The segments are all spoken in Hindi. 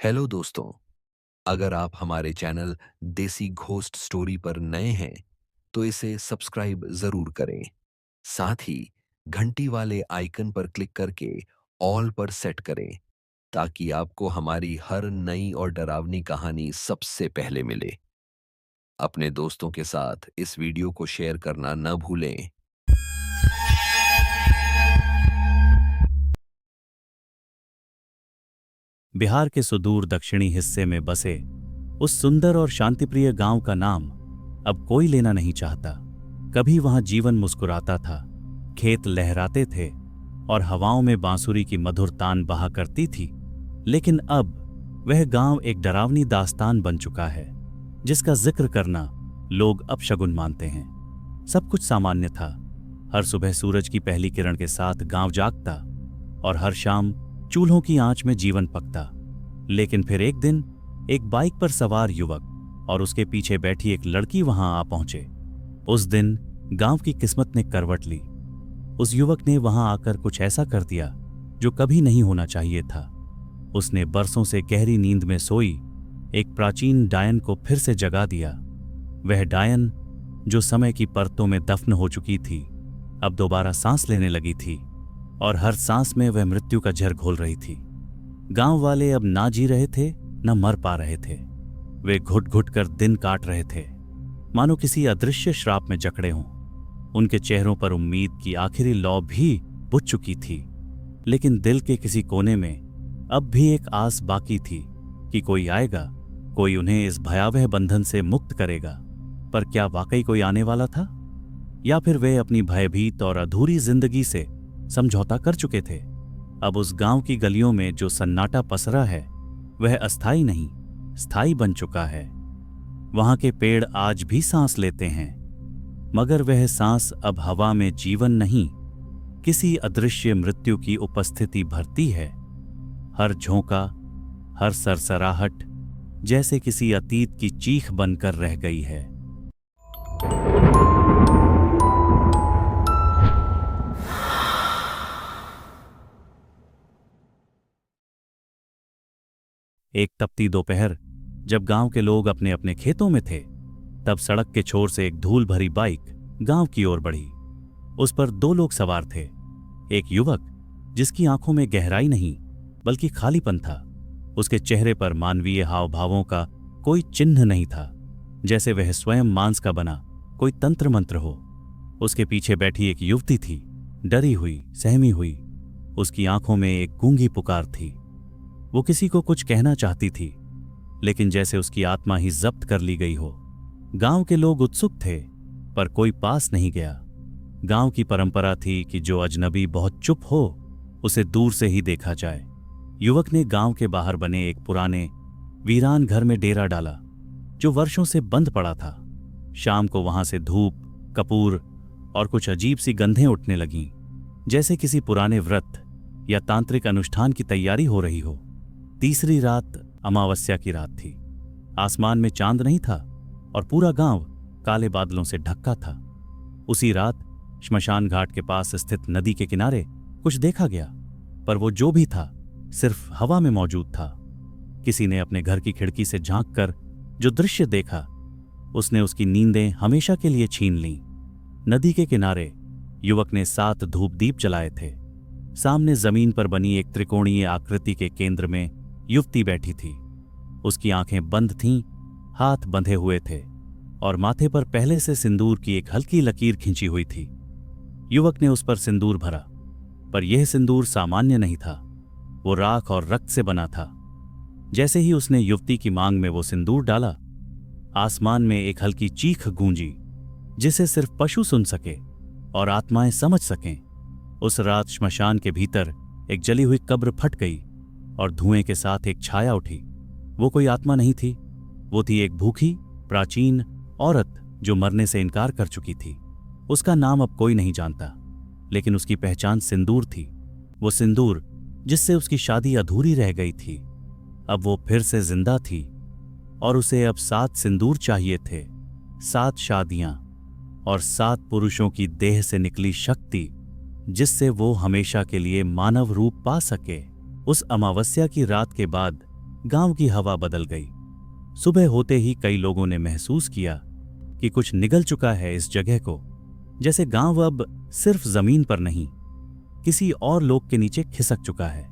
हेलो दोस्तों। अगर आप हमारे चैनल देसी घोस्ट स्टोरी पर नए हैं तो इसे सब्सक्राइब जरूर करें। साथ ही घंटी वाले आइकन पर क्लिक करके ऑल पर सेट करें ताकि आपको हमारी हर नई और डरावनी कहानी सबसे पहले मिले। अपने दोस्तों के साथ इस वीडियो को शेयर करना न भूलें। बिहार के सुदूर दक्षिणी हिस्से में बसे उस सुंदर और शांतिप्रिय गांव का नाम अब कोई लेना नहीं चाहता। कभी वहां जीवन मुस्कुराता था, खेत लहराते थे और हवाओं में बांसुरी की मधुर तान बहा करती थी। लेकिन अब वह गांव एक डरावनी दास्तान बन चुका है, जिसका जिक्र करना लोग अपशगुन मानते हैं। सब कुछ सामान्य था। हर सुबह सूरज की पहली किरण के साथ गांव जागता और हर शाम चूल्हों की आंच में जीवन पकता। लेकिन फिर एक दिन एक बाइक पर सवार युवक और उसके पीछे बैठी एक लड़की वहां आ पहुंचे। उस दिन गांव की किस्मत ने करवट ली। उस युवक ने वहां आकर कुछ ऐसा कर दिया जो कभी नहीं होना चाहिए था। उसने बरसों से गहरी नींद में सोई एक प्राचीन डायन को फिर से जगा दिया। वह डायन जो समय की परतों में दफन हो चुकी थी, अब दोबारा सांस लेने लगी थी और हर सांस में वह मृत्यु का जहर घोल रही थी। गांव वाले अब ना जी रहे थे, न मर पा रहे थे। वे घुट घुट कर दिन काट रहे थे, मानो किसी अदृश्य श्राप में जकड़े हों। उनके चेहरों पर उम्मीद की आखिरी लौ भी बुझ चुकी थी, लेकिन दिल के किसी कोने में अब भी एक आस बाकी थी कि कोई आएगा, कोई उन्हें इस भयावह बंधन से मुक्त करेगा। पर क्या वाकई कोई आने वाला था, या फिर वे अपनी भयभीत और अधूरी जिंदगी से समझौता कर चुके थे? अब उस गांव की गलियों में जो सन्नाटा पसरा है वह अस्थाई नहीं, स्थायी बन चुका है। वहां के पेड़ आज भी सांस लेते हैं, मगर वह सांस अब हवा में जीवन नहीं, किसी अदृश्य मृत्यु की उपस्थिति भरती है। हर झोंका, हर सरसराहट जैसे किसी अतीत की चीख बनकर रह गई है। एक तपती दोपहर, जब गांव के लोग अपने अपने खेतों में थे, तब सड़क के छोर से एक धूल भरी बाइक गांव की ओर बढ़ी। उस पर दो लोग सवार थे। एक युवक जिसकी आंखों में गहराई नहीं बल्कि खालीपन था। उसके चेहरे पर मानवीय हाव भावों का कोई चिन्ह नहीं था, जैसे वह स्वयं मांस का बना कोई तंत्र मंत्र हो। उसके पीछे बैठी एक युवती थी, डरी हुई, सहमी हुई। उसकी आंखों में एक गूंगी पुकार थी। वो किसी को कुछ कहना चाहती थी, लेकिन जैसे उसकी आत्मा ही जब्त कर ली गई हो। गांव के लोग उत्सुक थे, पर कोई पास नहीं गया। गांव की परंपरा थी कि जो अजनबी बहुत चुप हो उसे दूर से ही देखा जाए। युवक ने गांव के बाहर बने एक पुराने वीरान घर में डेरा डाला, जो वर्षों से बंद पड़ा था। शाम को वहां से धूप, कपूर और कुछ अजीब सी गंधें उठने लगीं, जैसे किसी पुराने व्रत या तांत्रिक अनुष्ठान की तैयारी हो रही हो। तीसरी रात अमावस्या की रात थी। आसमान में चांद नहीं था और पूरा गांव काले बादलों से ढका था। उसी रात श्मशान घाट के पास स्थित नदी के किनारे कुछ देखा गया, पर वो जो भी था सिर्फ हवा में मौजूद था। किसी ने अपने घर की खिड़की से झांक कर जो दृश्य देखा, उसने उसकी नींदें हमेशा के लिए छीन लीं। नदी के किनारे युवक ने 7 धूप दीप जलाए थे। सामने जमीन पर बनी एक त्रिकोणीय आकृति के केंद्र में युवती बैठी थी। उसकी आंखें बंद थीं, हाथ बंधे हुए थे और माथे पर पहले से सिंदूर की एक हल्की लकीर खिंची हुई थी। युवक ने उस पर सिंदूर भरा, पर यह सिंदूर सामान्य नहीं था। वो राख और रक्त से बना था। जैसे ही उसने युवती की मांग में वो सिंदूर डाला, आसमान में एक हल्की चीख गूंजी, जिसे सिर्फ पशु सुन सके और आत्माएं समझ सकें। उस रात श्मशान के भीतर एक जली हुई कब्र फट गई और धुएं के साथ एक छाया उठी। वो कोई आत्मा नहीं थी, वो थी एक भूखी प्राचीन औरत जो मरने से इनकार कर चुकी थी। उसका नाम अब कोई नहीं जानता, लेकिन उसकी पहचान सिंदूर थी। वो सिंदूर जिससे उसकी शादी अधूरी रह गई थी, अब वो फिर से जिंदा थी और उसे अब 7 सिंदूर चाहिए थे, 7 शादियां और 7 पुरुषों की देह से निकली शक्ति, जिससे वो हमेशा के लिए मानव रूप पा सके। उस अमावस्या की रात के बाद गांव की हवा बदल गई। सुबह होते ही कई लोगों ने महसूस किया कि कुछ निगल चुका है इस जगह को, जैसे गांव अब सिर्फ जमीन पर नहीं, किसी और लोक के नीचे खिसक चुका है।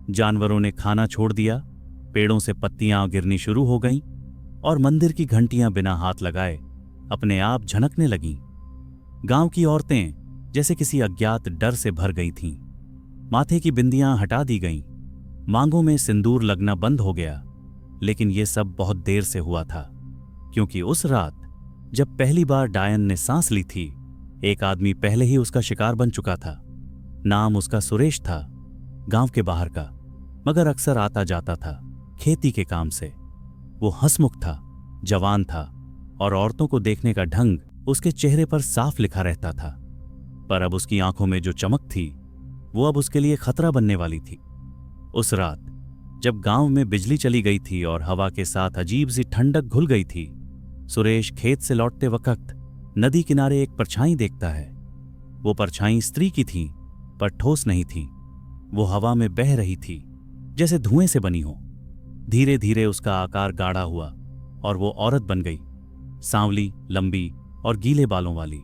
जानवरों ने खाना छोड़ दिया, पेड़ों से पत्तियां गिरनी शुरू हो गईं और मंदिर की घंटियां बिना हाथ लगाए अपने आप झनकने लगीं। गांव की औरतें जैसे किसी अज्ञात डर से भर गई थीं। माथे की बिंदियां हटा दी गईं, मांगों में सिंदूर लगना बंद हो गया। लेकिन यह सब बहुत देर से हुआ था, क्योंकि उस रात जब पहली बार डायन ने सांस ली थी, एक आदमी पहले ही उसका शिकार बन चुका था। नाम उसका सुरेश था, गांव के बाहर का, मगर अक्सर आता जाता था खेती के काम से। वो हंसमुख था, जवान था और औरतों को देखने का ढंग उसके चेहरे पर साफ लिखा रहता था। पर अब उसकी आंखों में जो चमक थी वो अब उसके लिए खतरा बनने वाली थी। उस रात जब गांव में बिजली चली गई थी और हवा के साथ अजीब सी ठंडक घुल गई थी, सुरेश खेत से लौटते वक्त नदी किनारे एक परछाई देखता है। वो परछाई स्त्री की थी, पर ठोस नहीं थी। वो हवा में बह रही थी, जैसे धुएं से बनी हो। धीरे धीरे उसका आकार गाढ़ा हुआ और वो औरत बन गई, सांवली, लंबी और गीले बालों वाली।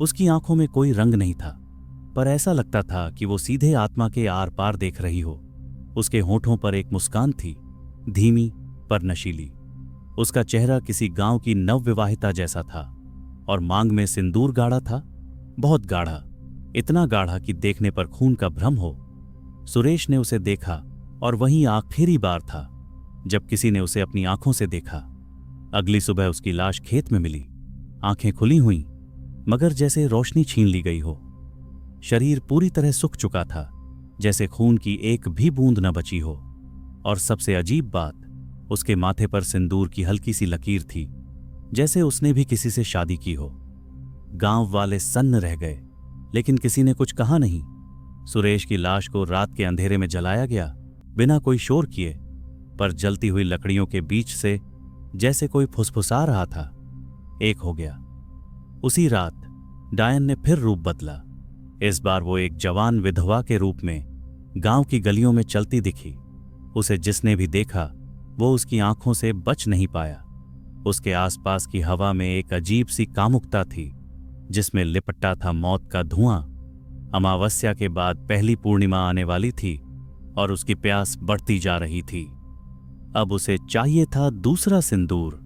उसकी आंखों में कोई रंग नहीं था, पर ऐसा लगता था कि वो सीधे आत्मा के आर पार देख रही हो। उसके होठों पर एक मुस्कान थी, धीमी पर नशीली। उसका चेहरा किसी गांव की नवविवाहिता जैसा था और मांग में सिंदूर गाढ़ा था, बहुत गाढ़ा, इतना गाढ़ा कि देखने पर खून का भ्रम हो। सुरेश ने उसे देखा और वही आखिरी बार था जब किसी ने उसे अपनी आंखों से देखा। अगली सुबह उसकी लाश खेत में मिली, आंखें खुली हुईं, मगर जैसे रोशनी छीन ली गई हो। शरीर पूरी तरह सूख चुका था, जैसे खून की एक भी बूंद न बची हो। और सबसे अजीब बात, उसके माथे पर सिंदूर की हल्की सी लकीर थी, जैसे उसने भी किसी से शादी की हो। गांव वाले सन्न रह गए, लेकिन किसी ने कुछ कहा नहीं। सुरेश की लाश को रात के अंधेरे में जलाया गया, बिना कोई शोर किए, पर जलती हुई लकड़ियों के बीच से जैसे कोई फुसफुसा रहा था। एक हो गया। उसी रात डायन ने फिर रूप बदला। इस बार वो एक जवान विधवा के रूप में गांव की गलियों में चलती दिखी। उसे जिसने भी देखा वो उसकी आंखों से बच नहीं पाया। उसके आसपास की हवा में एक अजीब सी कामुकता थी, जिसमें लिपटा था मौत का धुआं। अमावस्या के बाद पहली पूर्णिमा आने वाली थी और उसकी प्यास बढ़ती जा रही थी। अब उसे चाहिए था दूसरा सिंदूर,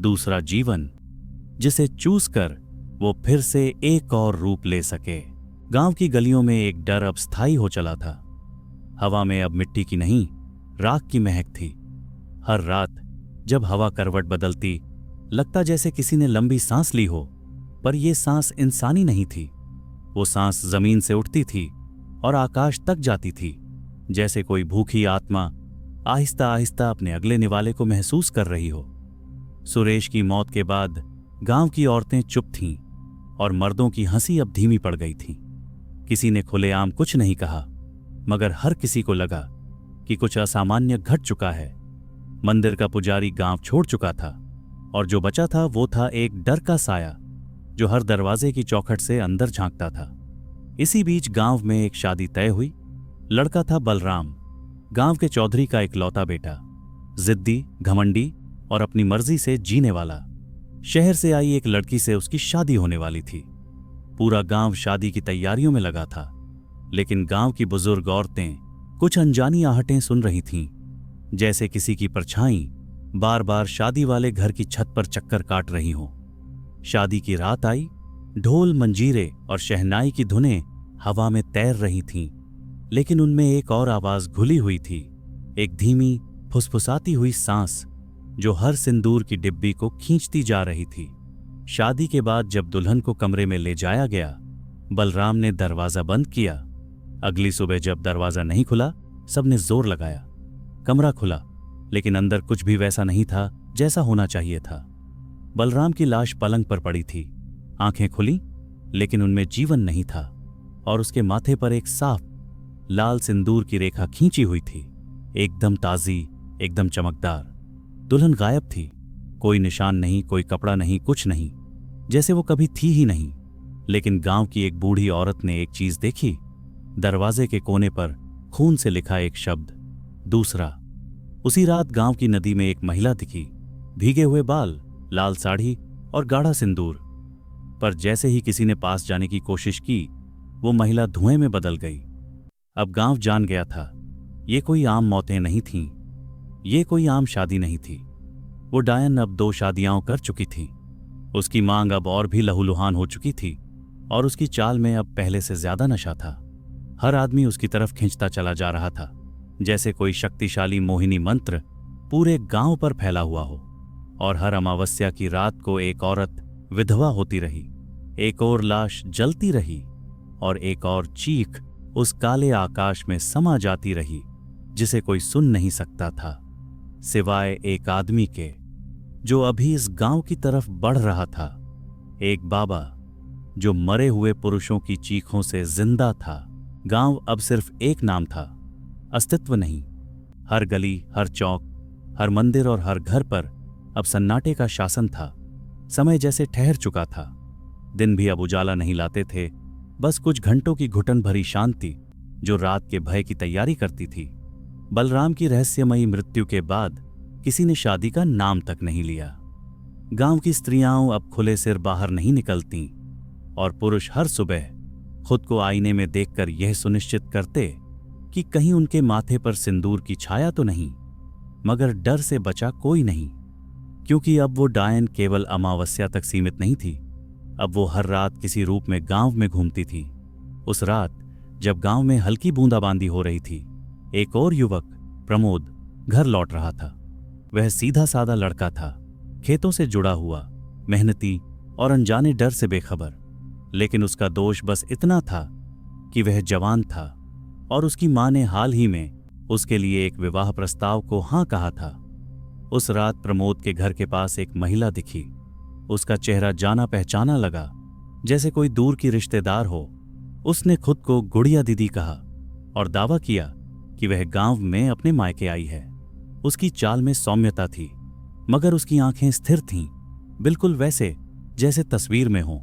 दूसरा जीवन, जिसे चूस कर वो फिर से एक और रूप ले सके। गांव की गलियों में एक डर अब स्थायी हो चला था। हवा में अब मिट्टी की नहीं, राख की महक थी। हर रात जब हवा करवट बदलती, लगता जैसे किसी ने लंबी सांस ली हो, पर यह सांस इंसानी नहीं थी। वो सांस जमीन से उठती थी और आकाश तक जाती थी, जैसे कोई भूखी आत्मा आहिस्ता आहिस्ता अपने अगले निवाले को महसूस कर रही हो। सुरेश की मौत के बाद गांव की औरतें चुप थीं और मर्दों की हंसी अब धीमी पड़ गई थी। किसी ने खुलेआम कुछ नहीं कहा, मगर हर किसी को लगा कि कुछ असामान्य घट चुका है। मंदिर का पुजारी गांव छोड़ चुका था और जो बचा था वो था एक डर का साया जो हर दरवाजे की चौखट से अंदर झांकता था। इसी बीच गांव में एक शादी तय हुई। लड़का था बलराम, गांव के चौधरी का इकलौता बेटा, जिद्दी, घमंडी और अपनी मर्जी से जीने वाला। शहर से आई एक लड़की से उसकी शादी होने वाली थी। पूरा गांव शादी की तैयारियों में लगा था, लेकिन गांव की बुजुर्ग औरतें कुछ अनजानी आहटें सुन रही थीं, जैसे किसी की परछाई बार बार शादी वाले घर की छत पर चक्कर काट रही हो। शादी की रात आई, ढोल, मंजीरे और शहनाई की धुनें हवा में तैर रही थीं, लेकिन उनमें एक और आवाज घुली हुई थी, एक धीमी फुसफुसाती हुई सांस जो हर सिंदूर की डिब्बी को खींचती जा रही थी। शादी के बाद जब दुल्हन को कमरे में ले जाया गया, बलराम ने दरवाजा बंद किया। अगली सुबह जब दरवाजा नहीं खुला, सबने जोर लगाया। कमरा खुला, लेकिन अंदर कुछ भी वैसा नहीं था जैसा होना चाहिए था। बलराम की लाश पलंग पर पड़ी थी। आंखें खुली, लेकिन उनमें जीवन नहीं था और उसके माथे पर एक साफ लाल सिंदूर की रेखा खींची हुई थी, एकदम ताजी, एकदम चमकदार। दुल्हन गायब थी, कोई निशान नहीं, कोई कपड़ा नहीं, कुछ नहीं, जैसे वो कभी थी ही नहीं। लेकिन गांव की एक बूढ़ी औरत ने एक चीज देखी। दरवाजे के कोने पर खून से लिखा एक शब्द, दूसरा। उसी रात गांव की नदी में एक महिला दिखी, भीगे हुए बाल, लाल साड़ी और गाढ़ा सिंदूर। पर जैसे ही किसी ने पास जाने की कोशिश की, वो महिला धुएं में बदल गई। अब गांव जान गया था, ये कोई आम मौतें नहीं थीं, ये कोई आम शादी नहीं थी। वो डायन अब 2 शादियां कर चुकी थी। उसकी मांग अब और भी लहूलुहान हो चुकी थी और उसकी चाल में अब पहले से ज्यादा नशा था। हर आदमी उसकी तरफ खींचता चला जा रहा था, जैसे कोई शक्तिशाली मोहिनी मंत्र पूरे गांव पर फैला हुआ हो। और हर अमावस्या की रात को एक औरत विधवा होती रही, एक और लाश जलती रही और एक और चीख उस काले आकाश में समा जाती रही जिसे कोई सुन नहीं सकता था, सिवाय एक आदमी के जो अभी इस गांव की तरफ बढ़ रहा था। एक बाबा जो मरे हुए पुरुषों की चीखों से जिंदा था। गांव अब सिर्फ एक नाम था, अस्तित्व नहीं। हर गली, हर चौक, हर मंदिर और हर घर पर अब सन्नाटे का शासन था। समय जैसे ठहर चुका था। दिन भी अब उजाला नहीं लाते थे, बस कुछ घंटों की घुटन भरी शांति जो रात के भय की तैयारी करती थी। बलराम की रहस्यमयी मृत्यु के बाद किसी ने शादी का नाम तक नहीं लिया। गांव की स्त्रियां अब खुले सिर बाहर नहीं निकलतीं और पुरुष हर सुबह खुद को आईने में देखकर यह सुनिश्चित करते कि कहीं उनके माथे पर सिंदूर की छाया तो नहीं। मगर डर से बचा कोई नहीं, क्योंकि अब वो डायन केवल अमावस्या तक सीमित नहीं थी। अब वो हर रात किसी रूप में गांव में घूमती थी। उस रात जब गांव में हल्की बूंदाबांदी हो रही थी, एक और युवक प्रमोद घर लौट रहा था। वह सीधा साधा लड़का था, खेतों से जुड़ा हुआ, मेहनती और अनजाने डर से बेखबर। लेकिन उसका दोष बस इतना था कि वह जवान था और उसकी मां ने हाल ही में उसके लिए एक विवाह प्रस्ताव को हां कहा था। उस रात प्रमोद के घर के पास एक महिला दिखी। उसका चेहरा जाना पहचाना लगा, जैसे कोई दूर की रिश्तेदार हो। उसने खुद को गुड़िया दीदी कहा और दावा किया कि वह गांव में अपने मायके आई है। उसकी चाल में सौम्यता थी, मगर उसकी आंखें स्थिर थीं, बिल्कुल वैसे जैसे तस्वीर में हों।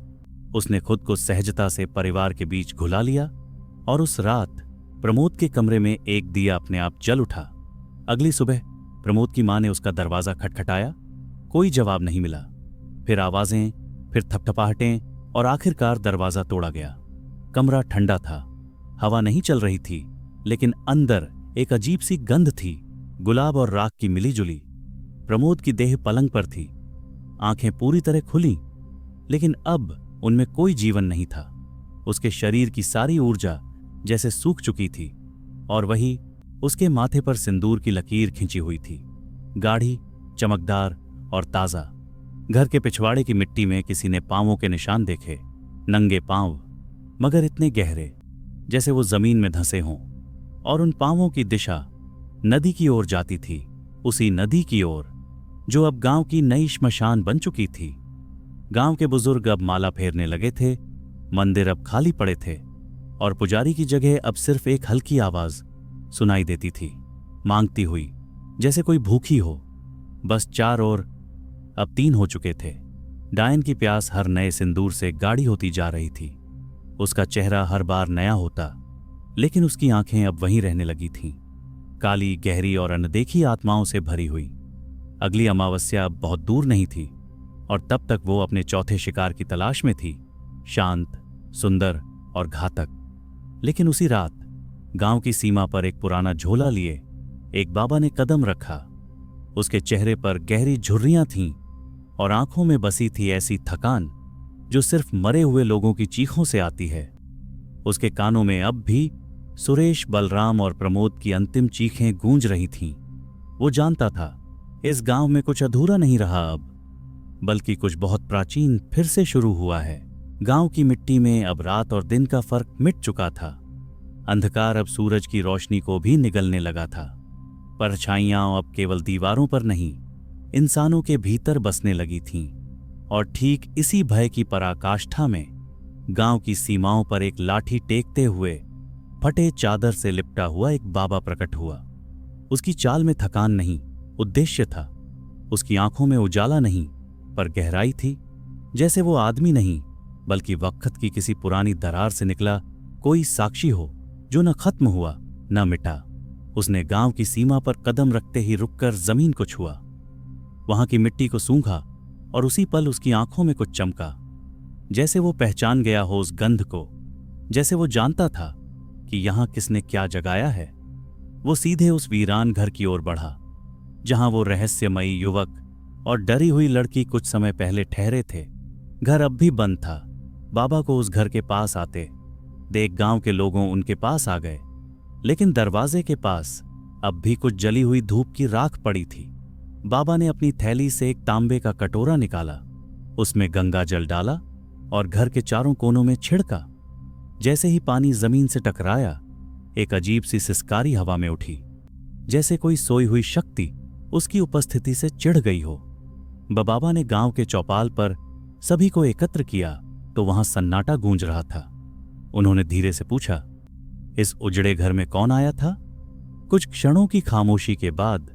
उसने खुद को सहजता से परिवार के बीच घुला लिया और उस रात प्रमोद के कमरे में एक दिया अपने आप जल उठा। अगली सुबह प्रमोद की मां ने उसका दरवाजा खटखटाया। कोई जवाब नहीं मिला। फिर आवाजें, फिर थपथपाहटें और आखिरकार दरवाजा तोड़ा गया। कमरा ठंडा था, हवा नहीं चल रही थी, लेकिन अंदर एक अजीब सी गंध थी, गुलाब और राख की मिलीजुली। प्रमोद की देह पलंग पर थी, आंखें पूरी तरह खुली, लेकिन अब उनमें कोई जीवन नहीं था। उसके शरीर की सारी ऊर्जा जैसे सूख चुकी थी और वही उसके माथे पर सिंदूर की लकीर खिंची हुई थी, गाढ़ी, चमकदार और ताजा। घर के पिछवाड़े की मिट्टी में किसी ने पांवों के निशान देखे, नंगे पांव, मगर इतने गहरे जैसे वो जमीन में धंसे हों। और उन पांवों की दिशा नदी की ओर जाती थी, उसी नदी की ओर जो अब गांव की नई श्मशान बन चुकी थी। गांव के बुजुर्ग अब माला फेरने लगे थे, मंदिर अब खाली पड़े थे और पुजारी की जगह अब सिर्फ एक हल्की आवाज सुनाई देती थी, मांगती हुई, जैसे कोई भूखी हो। बस 4 और अब 3 हो चुके थे। डायन की प्यास हर नए सिंदूर से गाढ़ी होती जा रही थी। उसका चेहरा हर बार नया होता, लेकिन उसकी आंखें अब वहीं रहने लगी थीं, काली, गहरी और अनदेखी आत्माओं से भरी हुई। अगली अमावस्या अब बहुत दूर नहीं थी और तब तक वो अपने चौथे शिकार की तलाश में थी, शांत, सुंदर और घातक। लेकिन उसी रात गांव की सीमा पर एक पुराना झोला लिए एक बाबा ने कदम रखा। उसके चेहरे पर गहरी झुर्रियां थीं और आंखों में बसी थी ऐसी थकान जो सिर्फ मरे हुए लोगों की चीखों से आती है। उसके कानों में अब भी सुरेश, बलराम और प्रमोद की अंतिम चीखें गूंज रही थीं। वो जानता था इस गांव में कुछ अधूरा नहीं रहा अब, बल्कि कुछ बहुत प्राचीन फिर से शुरू हुआ है। गांव की मिट्टी में अब रात और दिन का फर्क मिट चुका था। अंधकार अब सूरज की रोशनी को भी निगलने लगा था। परछाइयां अब केवल दीवारों पर नहीं, इंसानों के भीतर बसने लगी थीं। और ठीक इसी भय की पराकाष्ठा में गांव की सीमाओं पर एक लाठी टेकते हुए, फटे चादर से लिपटा हुआ एक बाबा प्रकट हुआ। उसकी चाल में थकान नहीं, उद्देश्य था। उसकी आंखों में उजाला नहीं, पर गहराई थी, जैसे वो आदमी नहीं बल्कि वक्त की किसी पुरानी दरार से निकला कोई साक्षी हो जो न खत्म हुआ न मिटा। उसने गांव की सीमा पर कदम रखते ही रुककर जमीन को छुआ। वहां की मिट्टी को सूंघा और उसी पल उसकी आंखों में कुछ चमका, जैसे वो पहचान गया हो उस गंध को, जैसे वो जानता था कि यहां किसने क्या जगाया है। वो सीधे उस वीरान घर की ओर बढ़ा जहां वो रहस्यमयी युवक और डरी हुई लड़की कुछ समय पहले ठहरे थे। घर अब भी बंद था। बाबा को उस घर के पास आते देख गांव के लोगों उनके पास आ गए, लेकिन दरवाजे के पास अब भी कुछ जली हुई धूप की राख पड़ी थी। बाबा ने अपनी थैली से एक तांबे का कटोरा निकाला, उसमें गंगा जल डाला और घर के चारों कोनों में छिड़का। जैसे ही पानी जमीन से टकराया, एक अजीब सी सिसकारी हवा में उठी, जैसे कोई सोई हुई शक्ति उसकी उपस्थिति से चिढ़ गई हो। बाबा ने गांव के चौपाल पर सभी को एकत्र किया तो वहां सन्नाटा गूंज रहा था। उन्होंने धीरे से पूछा, इस उजड़े घर में कौन आया था? कुछ क्षणों की खामोशी के बाद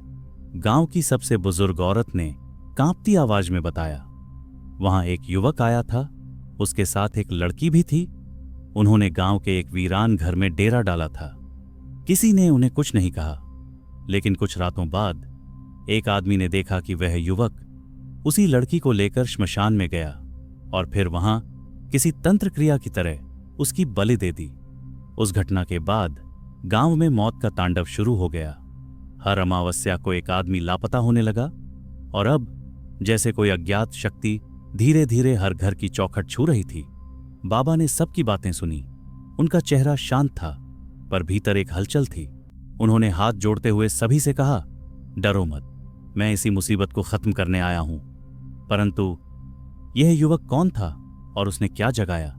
गांव की सबसे बुजुर्ग औरत ने कांपती आवाज में बताया, वहां एक युवक आया था, उसके साथ एक लड़की भी थी। उन्होंने गांव के एक वीरान घर में डेरा डाला था। किसी ने उन्हें कुछ नहीं कहा, लेकिन कुछ रातों बाद एक आदमी ने देखा कि वह युवक उसी लड़की को लेकर श्मशान में गया और फिर वहां किसी तंत्र क्रिया की तरह उसकी बलि दे दी। उस घटना के बाद गांव में मौत का तांडव शुरू हो गया। हर अमावस्या को एक आदमी लापता होने लगा और अब जैसे कोई अज्ञात शक्ति धीरे धीरे हर घर की चौखट छू रही थी। बाबा ने सबकी बातें सुनी। उनका चेहरा शांत था, पर भीतर एक हलचल थी। उन्होंने हाथ जोड़ते हुए सभी से कहा, डरो मत, मैं इसी मुसीबत को खत्म करने आया हूं। परंतु यह युवक कौन था और उसने क्या जगाया,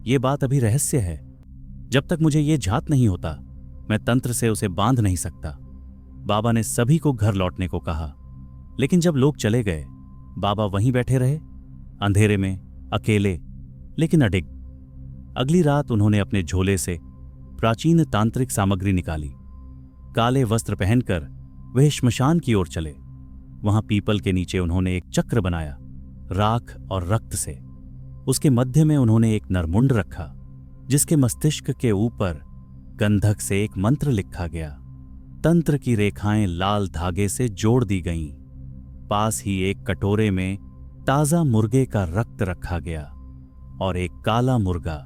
ये बात अभी रहस्य है। जब तक मुझे ये झात नहीं होता, मैं तंत्र से उसे बांध नहीं सकता। बाबा ने सभी को घर लौटने को कहा, लेकिन जब लोग चले गए, बाबा वहीं बैठे रहे, अंधेरे में, अकेले, लेकिन अडिग। अगली रात उन्होंने अपने झोले से प्राचीन तांत्रिक सामग्री निकाली। काले वस्त्र पहनकर वे श्मशान की ओर चले। वहां पीपल के नीचे उन्होंने एक चक्र बनाया, राख और रक्त से। उसके मध्य में उन्होंने एक नरमुंड रखा, जिसके मस्तिष्क के ऊपर गंधक से एक मंत्र लिखा गया। तंत्र की रेखाएं लाल धागे से जोड़ दी गईं। पास ही एक कटोरे में ताजा मुर्गे का रक्त रखा गया और एक काला मुर्गा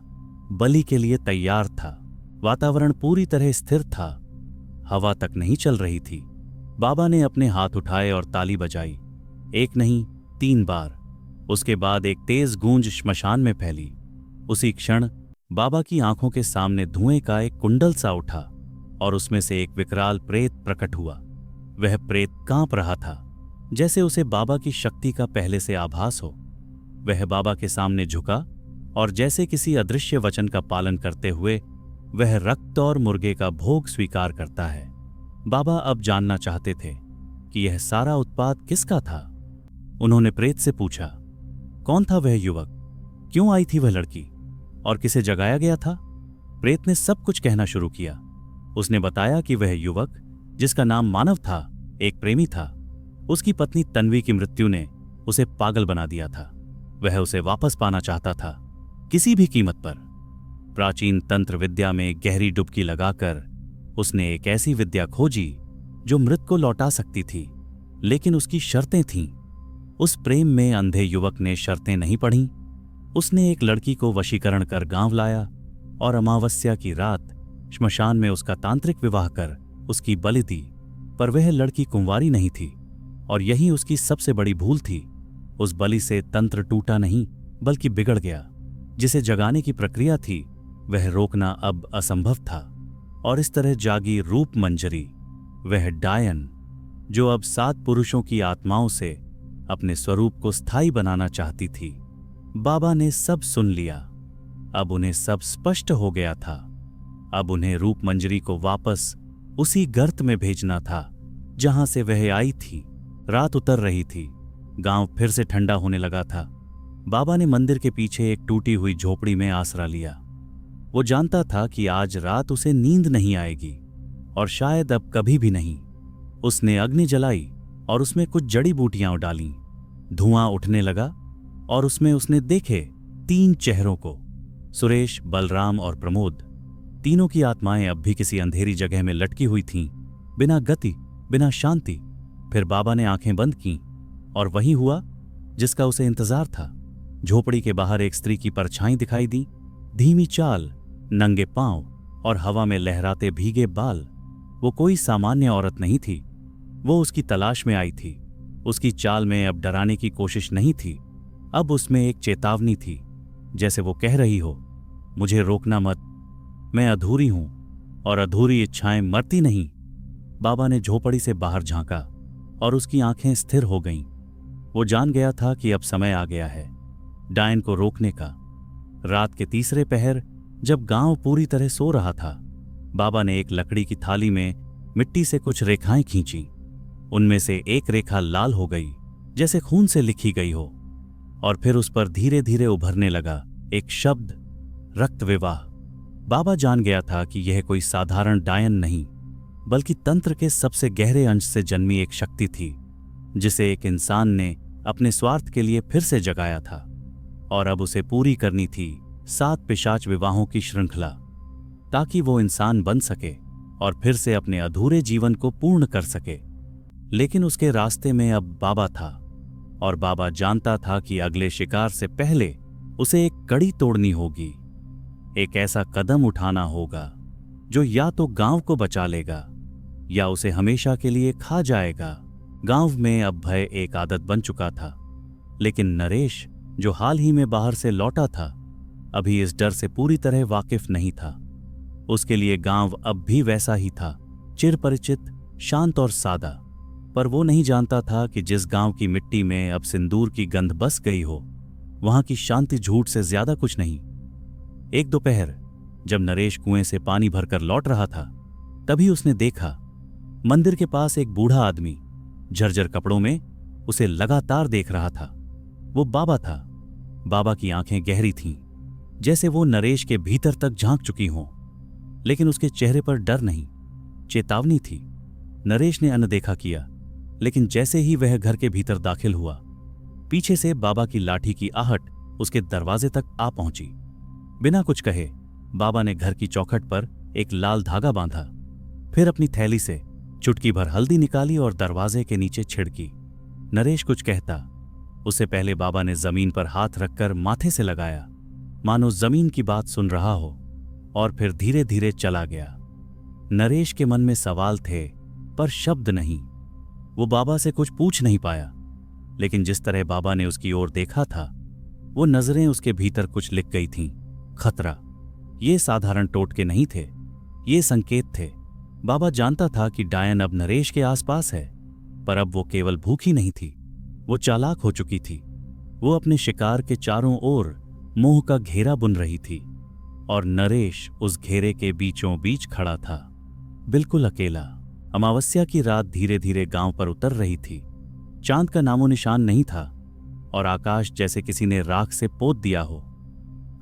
बलि के लिए तैयार था। वातावरण पूरी तरह स्थिर था, हवा तक नहीं चल रही थी। बाबा ने अपने हाथ उठाए और ताली बजाई, एक नहीं 3 बार। उसके बाद एक तेज गूंज श्मशान में फैली। उसी क्षण बाबा की आंखों के सामने धुएं का एक कुंडल सा उठा और उसमें से एक विकराल प्रेत प्रकट हुआ। वह प्रेत कांप रहा था, जैसे उसे बाबा की शक्ति का पहले से आभास हो। वह बाबा के सामने झुका और जैसे किसी अदृश्य वचन का पालन करते हुए वह रक्त और मुर्गे का भोग स्वीकार करता है। बाबा अब जानना चाहते थे कि यह सारा उत्पात किसका था। उन्होंने प्रेत से पूछा, कौन था वह युवक, क्यों आई थी वह लड़की और किसे जगाया गया था? प्रेत ने सब कुछ कहना शुरू किया। उसने बताया कि वह युवक, जिसका नाम मानव था, एक प्रेमी था। उसकी पत्नी तन्वी की मृत्यु ने उसे पागल बना दिया था। वह उसे वापस पाना चाहता था, किसी भी कीमत पर। प्राचीन तंत्र विद्या में गहरी डुबकी लगाकर उसने एक ऐसी विद्या खोजी जो मृत को लौटा सकती थी, लेकिन उसकी शर्तें थीं। उस प्रेम में अंधे युवक ने शर्तें नहीं पढ़ीं। उसने एक लड़की को वशीकरण कर गांव लाया और अमावस्या की रात श्मशान में उसका तांत्रिक विवाह कर उसकी बलि दी। पर वह लड़की कुंवारी नहीं थी और यही उसकी सबसे बड़ी भूल थी। उस बलि से तंत्र टूटा नहीं, बल्कि बिगड़ गया। जिसे जगाने की प्रक्रिया थी, वह रोकना अब असंभव था। और इस तरह जागी रूप मंजरी, वह डायन, जो अब 7 पुरुषों की आत्माओं से अपने स्वरूप को स्थायी बनाना चाहती थी। बाबा ने सब सुन लिया। अब उन्हें सब स्पष्ट हो गया था। अब उन्हें रूप मंजरी को वापस उसी गर्त में भेजना था जहां से वह आई थी। रात उतर रही थी। गांव फिर से ठंडा होने लगा था। बाबा ने मंदिर के पीछे एक टूटी हुई झोपड़ी में आसरा लिया। वो जानता था कि आज रात उसे नींद नहीं आएगी और शायद अब कभी भी नहीं। उसने अग्नि जलाई और उसमें कुछ जड़ी बूटियां डालीं। धुआं उठने लगा और उसमें उसने देखे 3 चेहरों को, सुरेश, बलराम और प्रमोद। तीनों की आत्माएं अब भी किसी अंधेरी जगह में लटकी हुई थीं। बिना गति, बिना शांति। फिर बाबा ने आंखें बंद कीं और वही हुआ जिसका उसे इंतजार था। झोपड़ी के बाहर एक स्त्री की परछाई दिखाई दी, धीमी चाल, नंगे पांव और हवा में लहराते भीगे बाल। वो कोई सामान्य औरत नहीं थी, वो उसकी तलाश में आई थी। उसकी चाल में अब डराने की कोशिश नहीं थी, अब उसमें एक चेतावनी थी, जैसे वो कह रही हो, मुझे रोकना मत, मैं अधूरी हूं और अधूरी इच्छाएं मरती नहीं। बाबा ने झोपड़ी से बाहर झांका और उसकी आंखें स्थिर हो गईं। वो जान गया था कि अब समय आ गया है डायन को रोकने का। रात के तीसरे पहर, जब गांव पूरी तरह सो रहा था, बाबा ने एक लकड़ी की थाली में मिट्टी से कुछ रेखाएं खींची। उनमें से एक रेखा लाल हो गई, जैसे खून से लिखी गई हो, और फिर उस पर धीरे धीरे उभरने लगा एक शब्द, रक्त विवाह। बाबा जान गया था कि यह कोई साधारण डायन नहीं, बल्कि तंत्र के सबसे गहरे अंश से जन्मी एक शक्ति थी, जिसे एक इंसान ने अपने स्वार्थ के लिए फिर से जगाया था। और अब उसे पूरी करनी थी 7 पिशाच विवाहों की श्रृंखला, ताकि वो इंसान बन सके और फिर से अपने अधूरे जीवन को पूर्ण कर सके। लेकिन उसके रास्ते में अब बाबा था, और बाबा जानता था कि अगले शिकार से पहले उसे एक कड़ी तोड़नी होगी। एक ऐसा कदम उठाना होगा जो या तो गांव को बचा लेगा या उसे हमेशा के लिए खा जाएगा। गांव में अब भय एक आदत बन चुका था, लेकिन नरेश, जो हाल ही में बाहर से लौटा था, अभी इस डर से पूरी तरह वाकिफ नहीं था। उसके लिए गांव अब भी वैसा ही था, चिरपरिचित, शांत और सादा। पर वो नहीं जानता था कि जिस गांव की मिट्टी में अब सिंदूर की गंध बस गई हो, वहां की शांति झूठ से ज्यादा कुछ नहीं। एक दोपहर, जब नरेश कुएं से पानी भरकर लौट रहा था, तभी उसने देखा मंदिर के पास एक बूढ़ा आदमी झरझर कपड़ों में उसे लगातार देख रहा था। वो बाबा था। बाबा की आंखें गहरी थीं, जैसे वो नरेश के भीतर तक झांक चुकी हों, लेकिन उसके चेहरे पर डर नहीं, चेतावनी थी। नरेश ने अनदेखा किया, लेकिन जैसे ही वह घर के भीतर दाखिल हुआ, पीछे से बाबा की लाठी की आहट उसके दरवाजे तक आ पहुंची। बिना कुछ कहे बाबा ने घर की चौखट पर एक लाल धागा बांधा, फिर अपनी थैली से चुटकी भर हल्दी निकाली और दरवाजे के नीचे छिड़की। नरेश कुछ कहता, उससे पहले बाबा ने जमीन पर हाथ रखकर माथे से लगाया, मानो जमीन की बात सुन रहा हो, और फिर धीरे धीरे चला गया। नरेश के मन में सवाल थे, पर शब्द नहीं। वो बाबा से कुछ पूछ नहीं पाया, लेकिन जिस तरह बाबा ने उसकी ओर देखा था, वो नजरें उसके भीतर कुछ लिख गई थीं। खतरा। ये साधारण टोटके नहीं थे, ये संकेत थे। बाबा जानता था कि डायन अब नरेश के आसपास है, पर अब वो केवल भूखी नहीं थी, वो चालाक हो चुकी थी। वो अपने शिकार के चारों ओर मोह का घेरा बुन रही थी, और नरेश उस घेरे के बीचों बीच खड़ा था, बिल्कुल अकेला। अमावस्या की रात धीरे धीरे गांव पर उतर रही थी। चांद का नामो निशान नहीं था, और आकाश जैसे किसी ने राख से पोत दिया हो।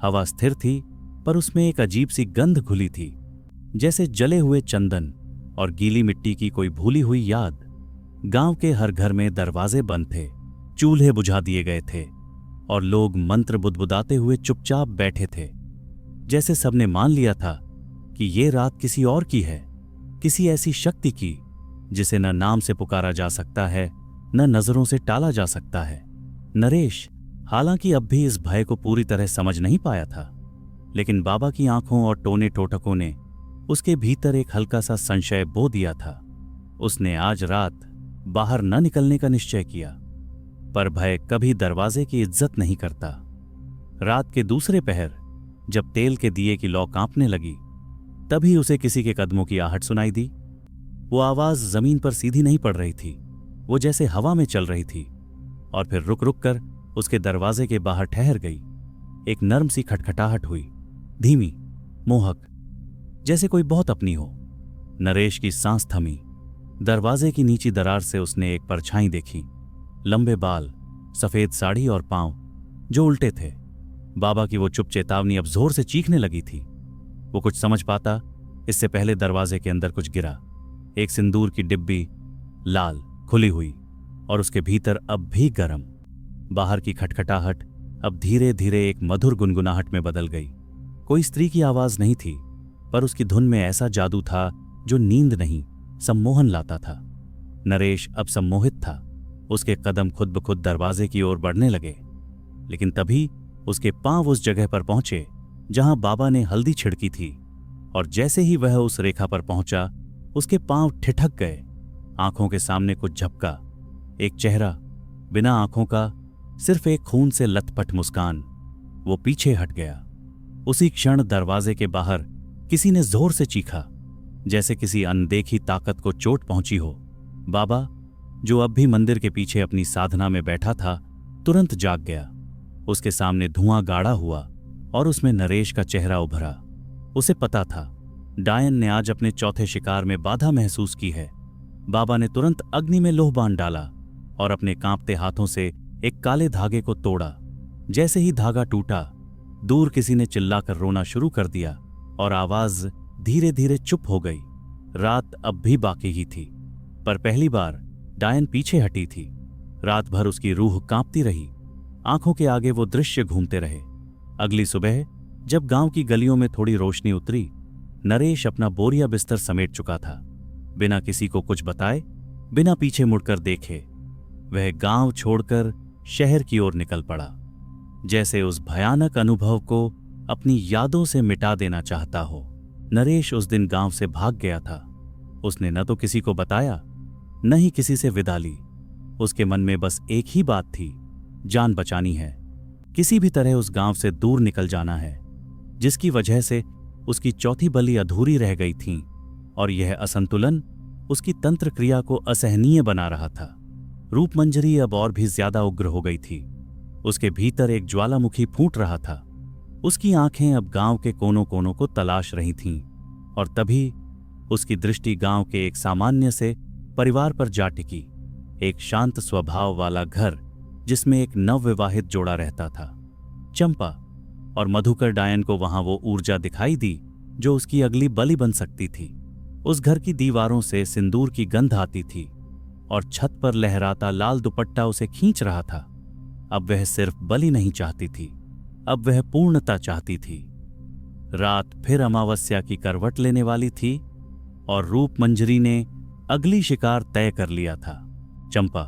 हवा स्थिर थी, पर उसमें एक अजीब सी गंध घुली थी, जैसे जले हुए चंदन और गीली मिट्टी की कोई भूली हुई याद। गांव के हर घर में दरवाजे बंद थे, चूल्हे बुझा दिए गए थे, और लोग मंत्र बुदबुदाते हुए चुपचाप बैठे थे, जैसे सबने मान लिया था कि ये रात किसी और की है, किसी ऐसी शक्ति की जिसे न नाम से पुकारा जा सकता है, न नजरों से टाला जा सकता है। नरेश, हालांकि अब भी इस भय को पूरी तरह समझ नहीं पाया था, लेकिन बाबा की आंखों और टोने टोटकों ने उसके भीतर एक हल्का सा संशय बो दिया था। उसने आज रात बाहर न निकलने का निश्चय किया, पर भय कभी दरवाजे की इज्जत नहीं करता। रात के दूसरे पहर, जब तेल के दिए की लौ कांपने लगी, तभी उसे किसी के कदमों की आहट सुनाई दी। वो आवाज जमीन पर सीधी नहीं पड़ रही थी, वो जैसे हवा में चल रही थी, और फिर रुक रुक कर उसके दरवाजे के बाहर ठहर गई। एक नर्म सी खटखटाहट हुई, धीमी, मोहक, जैसे कोई बहुत अपनी हो। नरेश की सांस थमी। दरवाजे की नीची दरार से उसने एक परछाई देखी, लंबे बाल, सफेद साड़ी और पांव जो उल्टे थे। बाबा की वो चुप चेतावनी अब जोर से चीखने लगी थी। वो कुछ समझ पाता इससे पहले दरवाजे के अंदर कुछ गिरा। एक सिंदूर की डिब्बी, लाल, खुली हुई, और उसके भीतर अब भी गर्म। बाहर की खटखटाहट अब धीरे धीरे एक मधुर गुनगुनाहट में बदल गई। कोई स्त्री की आवाज नहीं थी, पर उसकी धुन में ऐसा जादू था जो नींद नहीं, सम्मोहन लाता था। नरेश अब सम्मोहित था। उसके कदम खुद ब खुद दरवाजे की ओर बढ़ने लगे। लेकिन तभी उसके पांव उस जगह पर पहुंचे जहां बाबा ने हल्दी छिड़की थी, और जैसे ही वह उस रेखा पर पहुंचा, उसके पांव ठिठक गए। आंखों के सामने कुछ झपका, एक चेहरा, बिना आंखों का, सिर्फ एक खून से लथपथ मुस्कान। वो पीछे हट गया। उसी क्षण दरवाजे के बाहर किसी ने जोर से चीखा, जैसे किसी अनदेखी ताकत को चोट पहुंची हो। बाबा, जो अब भी मंदिर के पीछे अपनी साधना में बैठा था, तुरंत जाग गया। उसके सामने धुआं गाढ़ा हुआ और उसमें नरेश का चेहरा उभरा। उसे पता था डायन ने आज अपने चौथे शिकार में बाधा महसूस की है। बाबा ने तुरंत अग्नि में लोह बाण डाला और अपने कांपते हाथों से एक काले धागे को तोड़ा। जैसे ही धागा टूटा, दूर किसी ने चिल्लाकर रोना शुरू कर दिया और आवाज धीरे धीरे चुप हो गई। रात अब भी बाकी ही थी, पर पहली बार डायन पीछे हटी थी। रात भर उसकी रूह कांपती रही। आंखों के आगे वो दृश्य घूमते रहे। अगली सुबह जब गांव की गलियों में थोड़ी रोशनी उतरी, नरेश अपना बोरिया बिस्तर समेट चुका था। बिना किसी को कुछ बताए, बिना पीछे मुड़कर देखे, वह गांव छोड़कर शहर की ओर निकल पड़ा, जैसे उस भयानक अनुभव को अपनी यादों से मिटा देना चाहता हो। नरेश उस दिन गांव से भाग गया था। उसने न तो किसी को बताया, न ही किसी से विदा ली। उसके मन में बस एक ही बात थी, जान बचानी है। किसी भी तरह उस गांव से दूर निकल जाना है, जिसकी वजह से उसकी चौथी बलि अधूरी रह गई थी, और यह असंतुलन उसकी तंत्र क्रिया को असहनीय बना रहा था। रूपमंजरी अब और भी ज्यादा उग्र हो गई थी। उसके भीतर एक ज्वालामुखी फूट रहा था। उसकी आंखें अब गांव के कोनों कोनों को तलाश रही थीं, और तभी उसकी दृष्टि गांव के एक सामान्य से परिवार पर जा टिकी। एक शांत स्वभाव वाला घर, जिसमें एक नवविवाहित जोड़ा रहता था। चंपा और मधुकर डायन को वहां वो ऊर्जा दिखाई दी जो उसकी अगली बलि बन सकती थी। उस घर की दीवारों से सिंदूर की गंध आती थी, और छत पर लहराता लाल दुपट्टा उसे खींच रहा था। अब वह सिर्फ बलि नहीं चाहती थी, अब वह पूर्णता चाहती थी। रात फिर अमावस्या की करवट लेने वाली थी, और रूपमंजरी ने अगली शिकार तय कर लिया था। चंपा,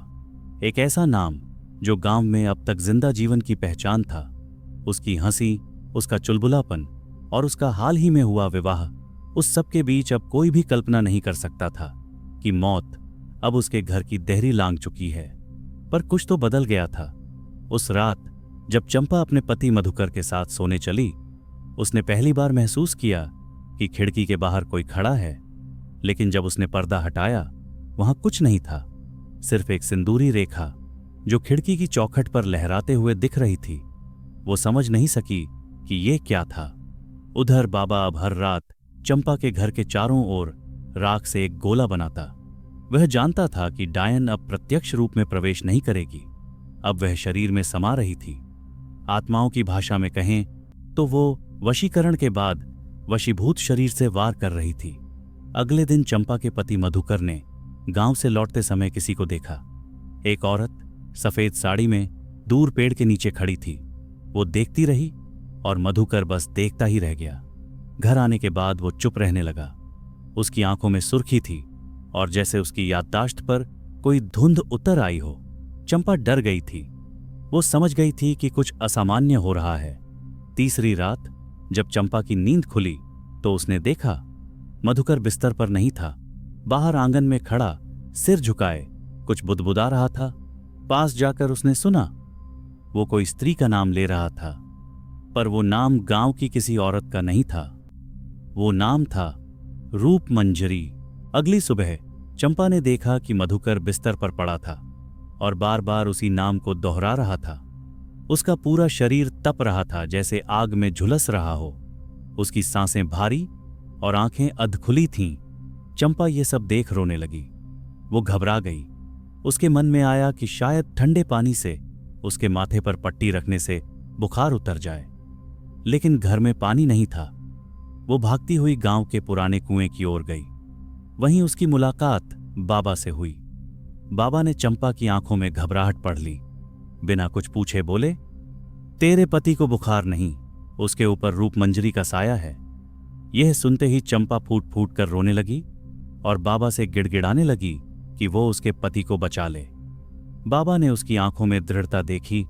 एक ऐसा नाम जो गांव में अब तक जिंदा जीवन की पहचान था। उसकी हंसी, उसका चुलबुलापन और उसका हाल ही में हुआ विवाह, उस सब के बीच अब कोई भी कल्पना नहीं कर सकता था कि मौत अब उसके घर की देहरी लांघ चुकी है। पर कुछ तो बदल गया था। उस रात जब चंपा अपने पति मधुकर के साथ सोने चली, उसने पहली बार महसूस किया कि खिड़की के बाहर कोई खड़ा है। लेकिन जब उसने पर्दा हटाया, वहां कुछ नहीं था, सिर्फ एक सिंदूरी रेखा जो खिड़की की चौखट पर लहराते हुए दिख रही थी। वो समझ नहीं सकी कि ये क्या था। उधर बाबा अब हर रात चंपा के घर के चारों ओर राख से एक गोला बनाता। वह जानता था कि डायन अब प्रत्यक्ष रूप में प्रवेश नहीं करेगी, अब वह शरीर में समा रही थी। आत्माओं की भाषा में कहें तो वो वशीकरण के बाद वशीभूत शरीर से वार कर रही थी। अगले दिन चंपा के पति मधुकर ने गांव से लौटते समय किसी को देखा। एक औरत सफेद साड़ी में दूर पेड़ के नीचे खड़ी थी। वो देखती रही और मधुकर बस देखता ही रह गया। घर आने के बाद वो चुप रहने लगा। उसकी आंखों में सुर्खी थी और जैसे उसकी याददाश्त पर कोई धुंध उतर आई हो। चंपा डर गई थी। वो समझ गई थी कि कुछ असामान्य हो रहा है। तीसरी रात जब चंपा की नींद खुली तो उसने देखा मधुकर बिस्तर पर नहीं था, बाहर आंगन में खड़ा सिर झुकाए कुछ बुदबुदा रहा था। पास जाकर उसने सुना वो कोई स्त्री का नाम ले रहा था, पर वो नाम गांव की किसी औरत का नहीं था। वो नाम था रूपमंजरी। अगली सुबह चंपा ने देखा कि मधुकर बिस्तर पर पड़ा था और बार बार उसी नाम को दोहरा रहा था। उसका पूरा शरीर तप रहा था, जैसे आग में झुलस रहा हो। उसकी सांसें भारी और आंखें अधखुली थीं। चंपा ये सब देख रोने लगी। वो घबरा गई। उसके मन में आया कि शायद ठंडे पानी से उसके माथे पर पट्टी रखने से बुखार उतर जाए, लेकिन घर में पानी नहीं था। वो भागती हुई गांव के पुराने कुएं की ओर गई। वहीं उसकी मुलाकात बाबा से हुई। बाबा ने चंपा की आंखों में घबराहट पढ़ ली। बिना कुछ पूछे बोले, तेरे पति को बुखार नहीं, उसके ऊपर रूपमंजरी का साया है। यह सुनते ही चंपा फूट फूट कर रोने लगी। और बाबा से गिड़गिड़ाने लगी कि वो उसके पति को बचा ले। बाबा ने उसकी आंखों में दृढ़ता देखी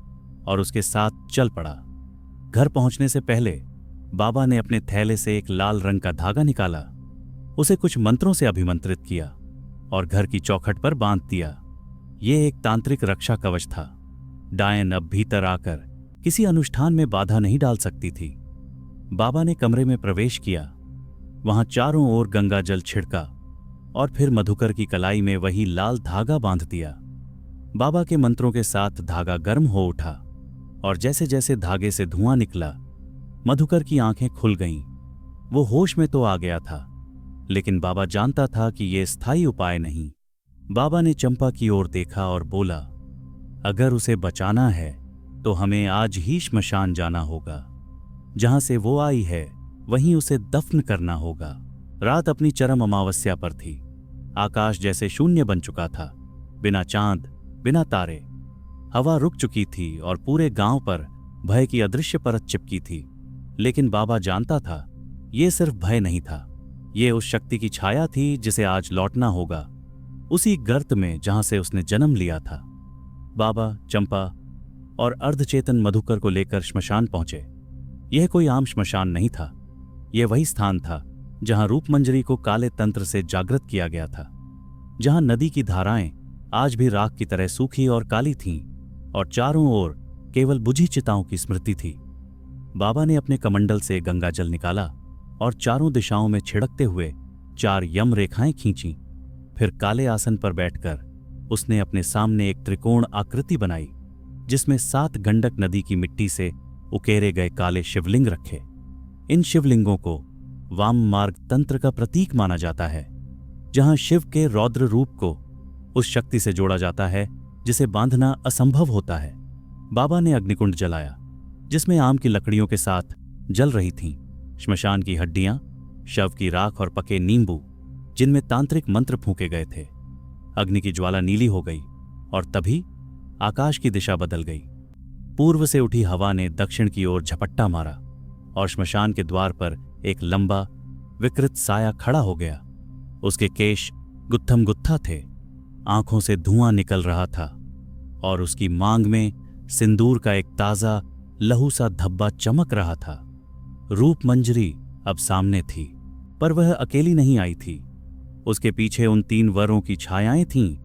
और उसके साथ चल पड़ा। घर पहुंचने से पहले बाबा ने अपने थैले से एक लाल रंग का धागा निकाला, उसे कुछ मंत्रों से अभिमंत्रित किया और घर की चौखट पर बांध दिया। ये एक तांत्रिक रक्षा कवच था। डायन अब भीतर आकर किसी अनुष्ठान में बाधा नहीं डाल सकती थी। बाबा ने कमरे में प्रवेश किया। वहां चारों ओर गंगा जल छिड़का और फिर मधुकर की कलाई में वही लाल धागा बांध दिया। बाबा के मंत्रों के साथ धागा गर्म हो उठा और जैसे जैसे धागे से धुआं निकला, मधुकर की आंखें खुल गईं। वो होश में तो आ गया था, लेकिन बाबा जानता था कि यह स्थायी उपाय नहीं। बाबा ने चंपा की ओर देखा और बोला, अगर उसे बचाना है तो हमें आज ही श्मशान जाना होगा। जहां से वो आई है वहीं उसे दफन करना होगा। रात अपनी चरम अमावस्या पर थी। आकाश जैसे शून्य बन चुका था, बिना चांद, बिना तारे। हवा रुक चुकी थी और पूरे गांव पर भय की अदृश्य परत चिपकी थी। लेकिन बाबा जानता था, ये सिर्फ भय नहीं था, ये उस शक्ति की छाया थी जिसे आज लौटना होगा, उसी गर्त में जहां से उसने जन्म लिया था। बाबा, चंपा और अर्धचेतन मधुकर को लेकर श्मशान पहुंचे। यह कोई आम श्मशान नहीं था। यह वही स्थान था जहां रूपमंजरी को काले तंत्र से जागृत किया गया था, जहां नदी की धाराएं आज भी राख की तरह सूखी और काली थीं और चारों ओर केवल बुझी चिताओं की स्मृति थी। बाबा ने अपने कमंडल से गंगा जल निकाला और चारों दिशाओं में छिड़कते हुए 4 यम रेखाएं खींची। फिर काले आसन पर बैठकर उसने अपने सामने एक त्रिकोण आकृति बनाई, जिसमें 7 गंडक नदी की मिट्टी से उकेरे गए काले शिवलिंग रखे। इन शिवलिंगों को वाम मार्ग तंत्र का प्रतीक माना जाता है, जहां शिव के रौद्र रूप को उस शक्ति से जोड़ा जाता है जिसे बांधना असंभव होता है। बाबा ने अग्निकुंड जलाया, जिसमें आम की लकड़ियों के साथ जल रही थीं श्मशान की हड्डियां, शव की राख और पके नींबू, जिनमें तांत्रिक मंत्र फूंके गए थे। अग्नि की ज्वाला नीली हो गई और तभी आकाश की दिशा बदल गई। पूर्व से उठी हवा ने दक्षिण की ओर झपट्टा मारा और श्मशान के द्वार पर एक लंबा विकृत साया खड़ा हो गया। उसके केश गुत्थम गुत्था थे, आंखों से धुआं निकल रहा था और उसकी मांग में सिंदूर का एक ताजा लहू सा धब्बा चमक रहा था। रूपमंजरी अब सामने थी, पर वह अकेली नहीं आई थी। उसके पीछे उन 3 वरों की छायाएं थीं,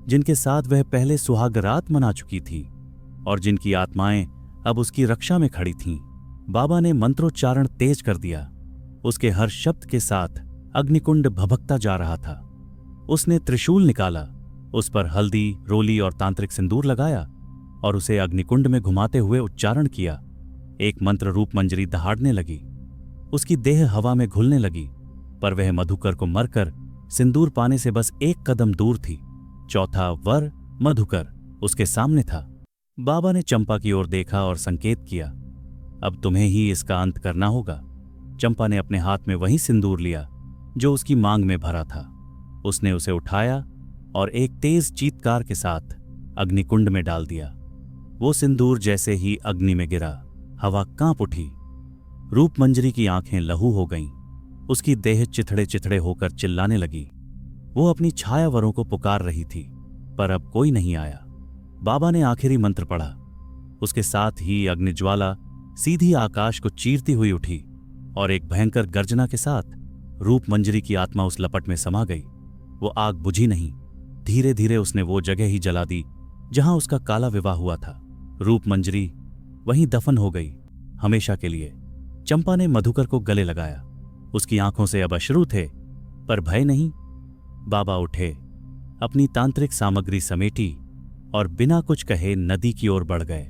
जिनके साथ वह पहले सुहाग रात मना चुकी थी और जिनकी आत्माएं अब उसकी रक्षा में खड़ी थीं। बाबा ने मंत्रोच्चारण तेज कर दिया। उसके हर शब्द के साथ अग्निकुंड भभकता जा रहा था। उसने त्रिशूल निकाला, उस पर हल्दी, रोली और तांत्रिक सिंदूर लगाया और उसे अग्निकुंड में घुमाते हुए उच्चारण किया। एक मंत्र रूप मंजरी दहाड़ने लगी। उसकी देह हवा में घुलने लगी, पर वह मधुकर को मरकर सिंदूर पाने से बस 1 कदम दूर थी। चौथा वर मधुकर उसके सामने था। बाबा ने चंपा की ओर देखा और संकेत किया, अब तुम्हें ही इसका अंत करना होगा। चंपा ने अपने हाथ में वही सिंदूर लिया जो उसकी मांग में भरा था। उसने उसे उठाया और एक तेज चीत्कार के साथ अग्निकुंड में डाल दिया। वो सिंदूर जैसे ही अग्नि में गिरा, हवा कांप उठी। रूपमंजरी की आंखें लहू हो गईं। उसकी देह चिथड़े चिथड़े होकर चिल्लाने लगी। वो अपनी छायावरों को पुकार रही थी, पर अब कोई नहीं आया। बाबा ने आखिरी मंत्र पढ़ा। उसके साथ ही अग्निज्वाला सीधी आकाश को चीरती हुई उठी और एक भयंकर गर्जना के साथ रूपमंजरी की आत्मा उस लपट में समा गई। वो आग बुझी नहीं। धीरे धीरे उसने वो जगह ही जला दी जहां उसका काला विवाह हुआ था। रूपमंजरी वहीं दफन हो गई, हमेशा के लिए। चंपा ने मधुकर को गले लगाया। उसकी आंखों से अब अश्रु थे, पर भय नहीं। बाबा उठे, अपनी तांत्रिक सामग्री समेटी और बिना कुछ कहे नदी की ओर बढ़ गए।